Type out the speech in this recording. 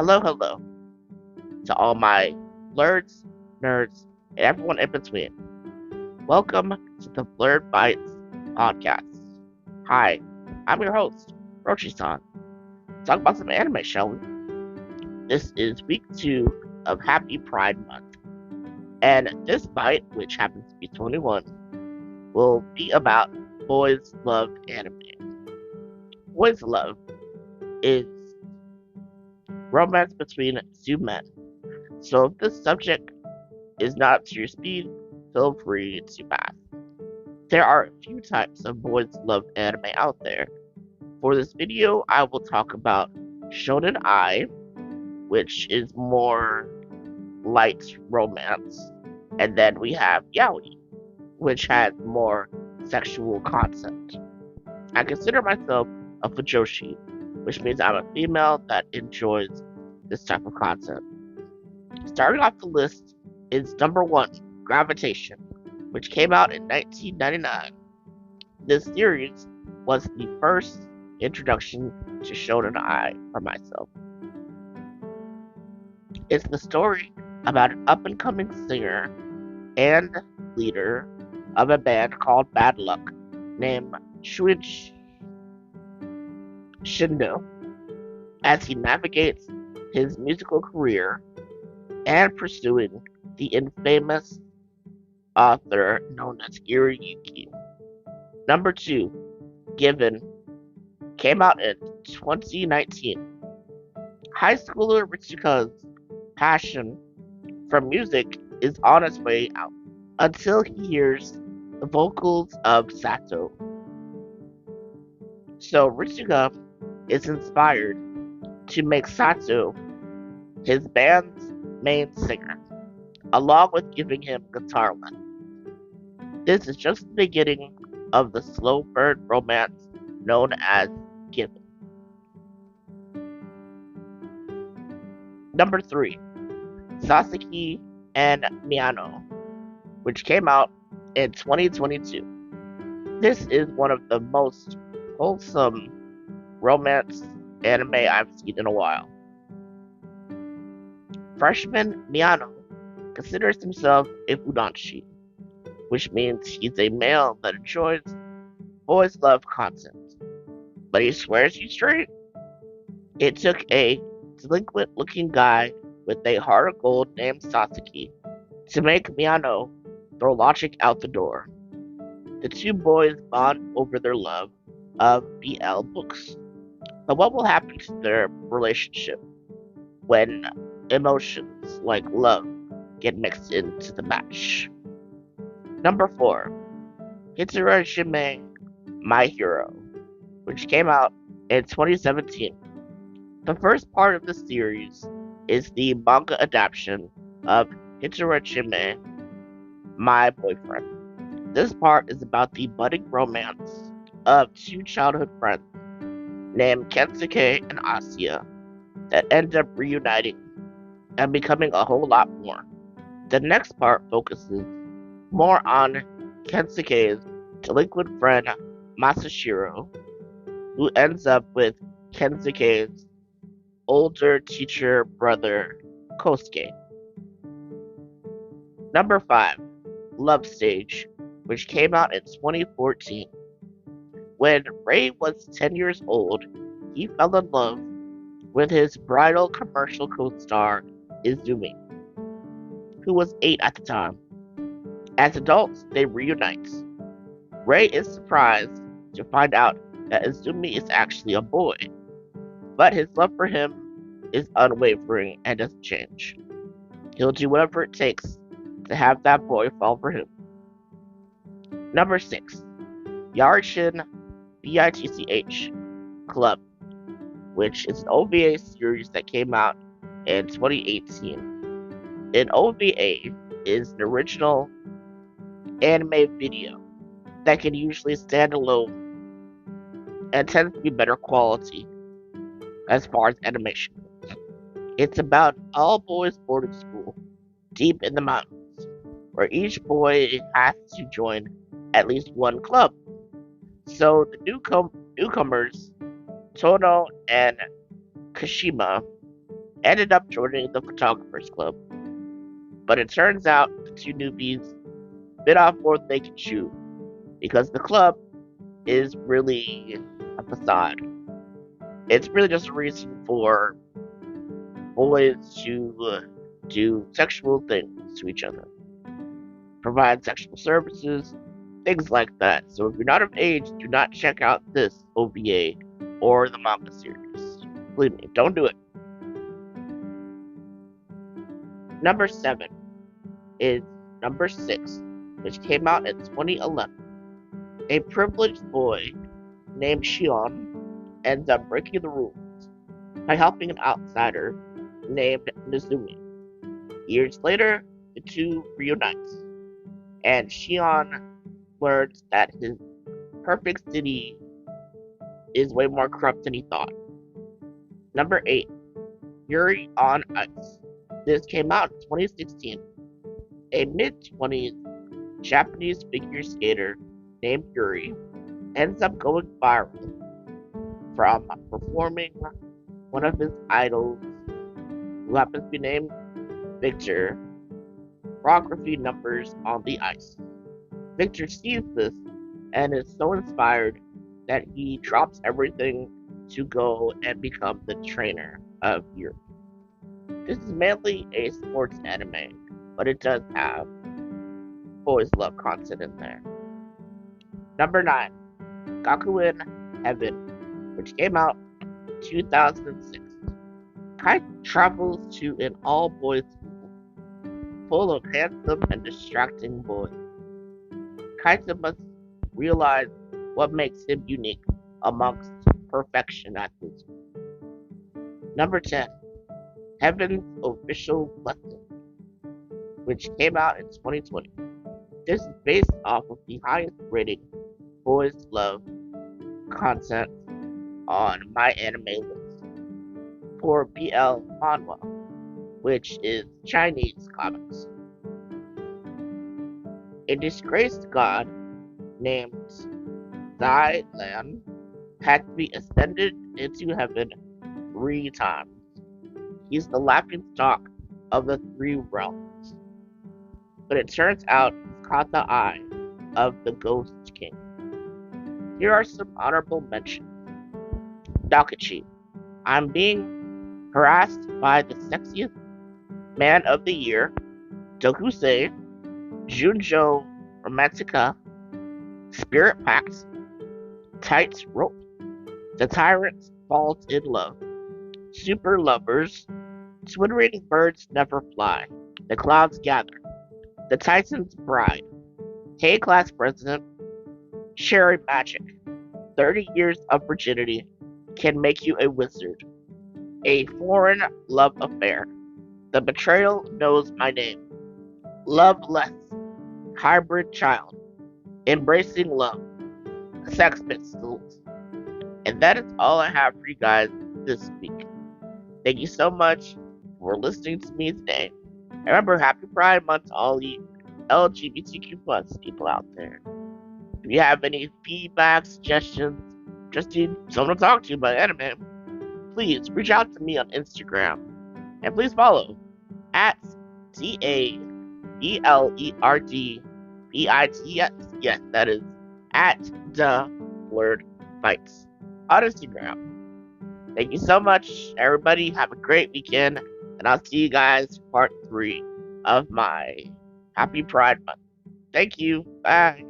Hello to all my blurs, nerds, and everyone in between. Welcome to the Blurred Bites podcast. Hi, I'm your host, Rochi-san. Talk about some anime, shall we? This is week 2 of Happy Pride Month, and this bite, which happens to be 21, will be about boys love anime. Boys love is romance between two men. So if this subject is not to your speed, feel free to pass. There are a few types of boys love anime out there. For this video, I will talk about Shounen-ai, which is more light romance, and then we have yaoi, which has more sexual content. I consider myself a fujoshi, which means I'm a female that enjoys this type of content. Starting off the list is number 1, Gravitation, which came out in 1999. This series was the first introduction to Shounen-ai for myself. It's the story about an up-and-coming singer and leader of a band called Bad Luck named Shuichi Shindo as he navigates his musical career and pursuing the infamous author known as Iriyuki. Number 2, Given, came out in 2019. High schooler Ritsuka's passion for music is on its way out until he hears the vocals of Sato. So Ritsuka is inspired to make Sato his band's main singer, along with giving him guitar lessons. This is just the beginning of the slow burn romance known as Given. Number 3, Sasaki and Miyano, which came out in 2022. This is one of the most wholesome romance anime I've seen in a while. Freshman Miyano considers himself a fudanshi, which means he's a male that enjoys boys love content. But he swears he's straight. It took a delinquent looking guy with a heart of gold named Sasaki to make Miyano throw logic out the door. The two boys bond over their love of BL books. But what will happen to their relationship when emotions like love get mixed into the match? Number 4, Hitsurashime My Hero, which came out in 2017. The first part of the series is the manga adaptation of Hitsurashime My Boyfriend. This part is about the budding romance of two childhood friends named Kensuke and Asuya that end up reuniting and becoming a whole lot more. The next part focuses more on Kensuke's delinquent friend Masashiro, who ends up with Kensuke's older teacher brother Kosuke. Number 5, Love Stage, which came out in 2014. When Ray was 10 years old, he fell in love with his bridal commercial co-star Izumi, who was 8 at the time. As adults, they reunite. Ray is surprised to find out that Izumi is actually a boy, but his love for him is unwavering and doesn't change. He'll do whatever it takes to have that boy fall for him. Number 6, Yarishin Bitch Club, which is an OVA series that came out in 2018. An OVA is an original anime video that can usually stand alone and tends to be better quality as far as animation goes. It's about an all-boys boarding school deep in the mountains, where each boy has to join at least one club. So the newcomers, Tono and Kashima, ended up joining the photographers club. But it turns out the two newbies bit off more than they could chew because the club is really a facade. It's really just a reason for boys to do sexual things to each other, provide sexual services, things like that. So if you're not of age, do not check out this OVA or the manga series. Believe me, don't do it. Number 7 is Number 6, which came out in 2011. A privileged boy named Shion ends up breaking the rules by helping an outsider named Nizumi. Years later, the two reunite, and Shion learns that his perfect city is way more corrupt than he thought. Number 8, Yuri on Ice. This came out in 2016. A mid-20s Japanese figure skater named Yuri ends up going viral from performing one of his idols, who happens to be named Victor, choreography numbers on the ice. Victor sees this and is so inspired that he drops everything to go and become the trainer of Yuri. This is mainly a sports anime, but it does have boys love content in there. Number 9, Gakuen Heaven, which came out in 2006. Kite travels to an all-boys school full of handsome and distracting boys. Kaita must realize what makes him unique amongst perfection at this school. Number 10, Heaven's Official Lesson, which came out in 2020. This is based off of the highest rating boys love content on my anime list for BL Manhwa, which is Chinese comics. A disgraced god named Zai Lan had to be ascended into heaven 3 times. He's the laughingstock of the 3 realms. But it turns out he's caught the eye of the Ghost King. Here are some honorable mentions. Dakichi. I'm being harassed by the sexiest man of the year, Dokusei, Junjo Romantica, Spirit Pact, Tights Rope, The Tyrant Falls in Love, Super Lovers, Twittering Birds Never Fly, The Clouds Gather, The Titan's Bride, Hey Class President, Cherry Magic, 30 Years of Virginity Can Make You a Wizard, A Foreign Love Affair, The Betrayal Knows My Name, Love Less, Hybrid Child, Embracing Love, Sex Pistols. And that is all I have for you guys this week. Thank you so much for listening to me today. And remember, happy Pride Month to all you LGBTQ plus people out there. If you have any feedback, suggestions, just need someone to talk to about anime, please reach out to me on Instagram. And please follow at DABLERDBITS. Yes, that is at the Blurred Bites on Instagram. Thank you so much, everybody. Have a great weekend, and I'll see you guys for part 3 of my Happy Pride Month. Thank you. Bye.